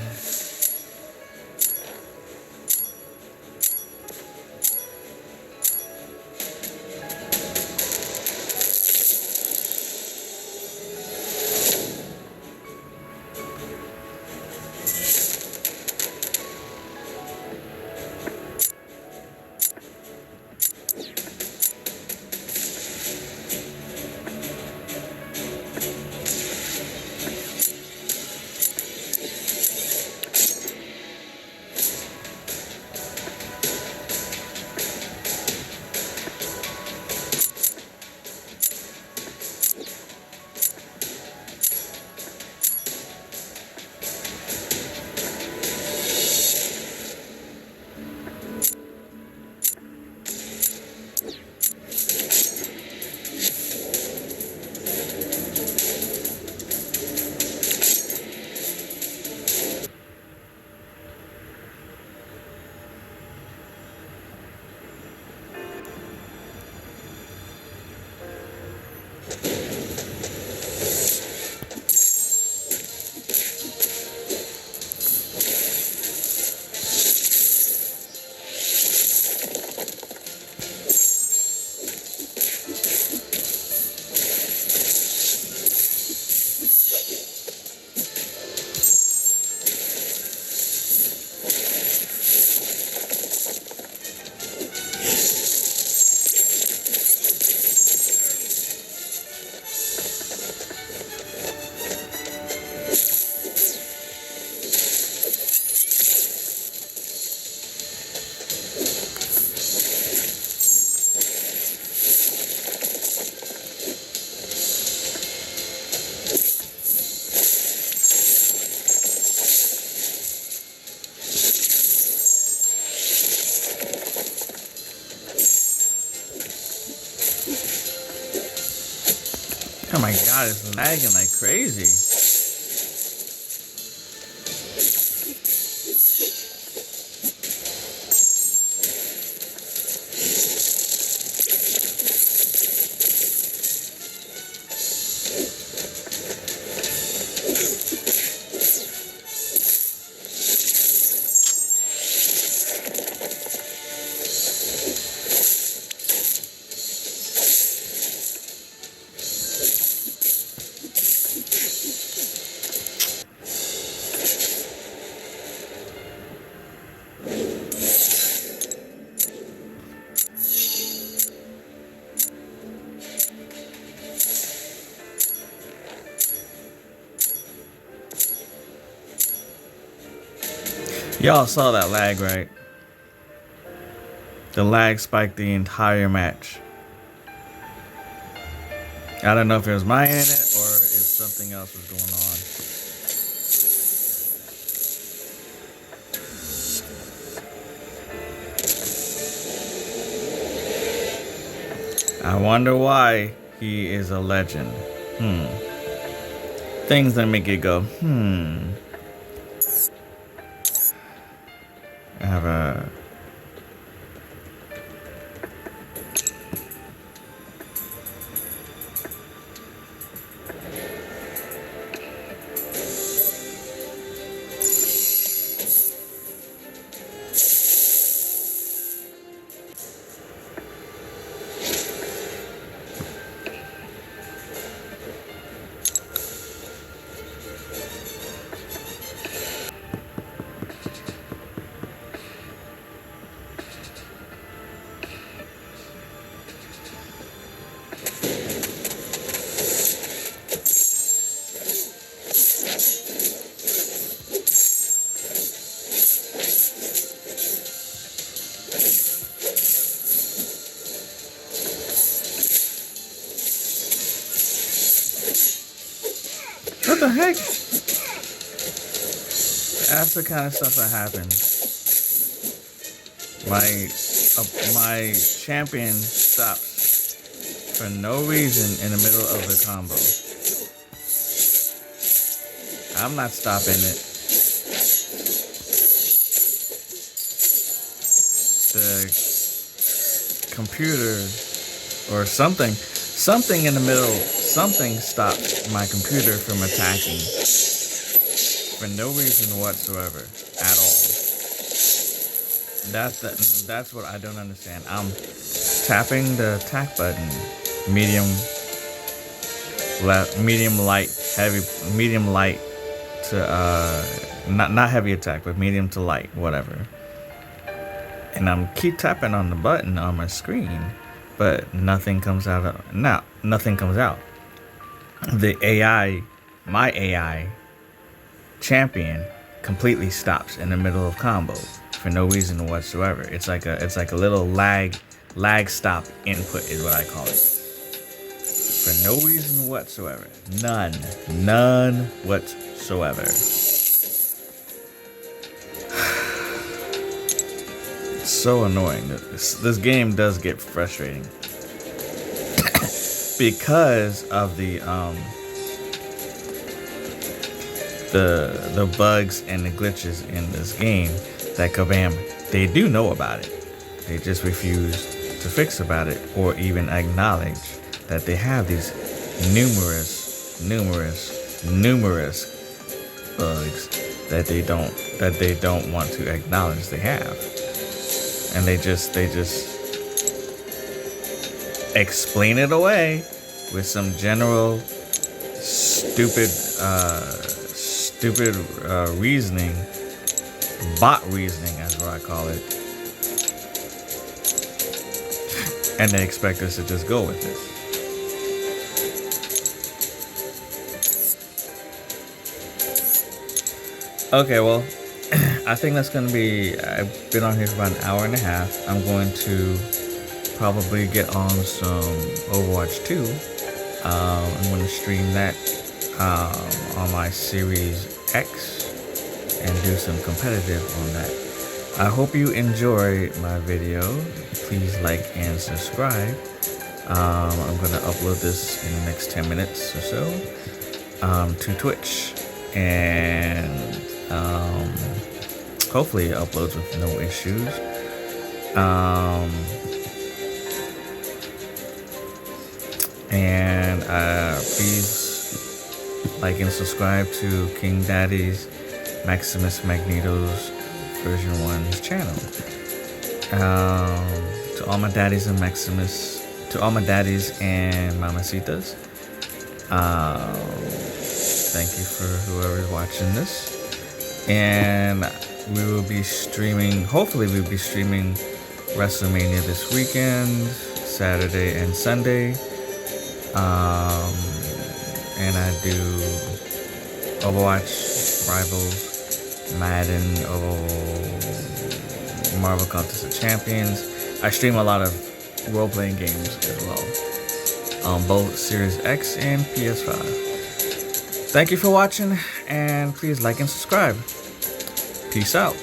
Oh my god, it's lagging like crazy. Y'all saw that lag, right? The lag spiked the entire match. I don't know if it was my internet or if something else was going on. I wonder why he is a legend. Things that make it go, I have a... What the heck? That's the kind of stuff that happens. My champion stops for no reason in the middle of the combo. I'm not stopping it. The computer or something in the middle, something stopped my computer from attacking for no reason whatsoever at all. That's what I don't understand. I'm tapping the attack button, medium, light, heavy, medium, light to not heavy attack, but medium to light, whatever. And I'm keep tapping on the button on my screen, but nothing comes out. Nothing comes out. The AI, my AI champion, completely stops in the middle of combos for no reason whatsoever. It's like a little lag stop input is what I call it. For no reason whatsoever. None whatsoever. It's so annoying. This game does get frustrating because of the bugs and the glitches in this game that Kabam, they do know about it. They just refuse to fix about it or even acknowledge that they have these numerous bugs that they don't want to acknowledge they have. And they just explain it away with some general stupid reasoning, bot reasoning, that's what I call it. And they expect us to just go with it. Okay, well, I think that's going to be, I've been on here for about an hour and a half. I'm going to probably get on some Overwatch 2. I'm going to stream that on my Series X and do some competitive on that. I hope you enjoyed my video. Please like and subscribe. I'm going to upload this in the next 10 minutes or so to Twitch. And hopefully it uploads with no issues. And please like and subscribe to King Daddy's Maximus Magneto's version 1's channel. To all my daddies and Maximus, to all my daddies and mamacitas, thank you for whoever's watching this. And we will be streaming, hopefully we'll be streaming WrestleMania this weekend, Saturday and Sunday. And I do Overwatch, Rivals, Madden, Marvel Contest of Champions. I stream a lot of role-playing games as well, on both Series X and PS5. Thank you for watching, and please like and subscribe. Peace out.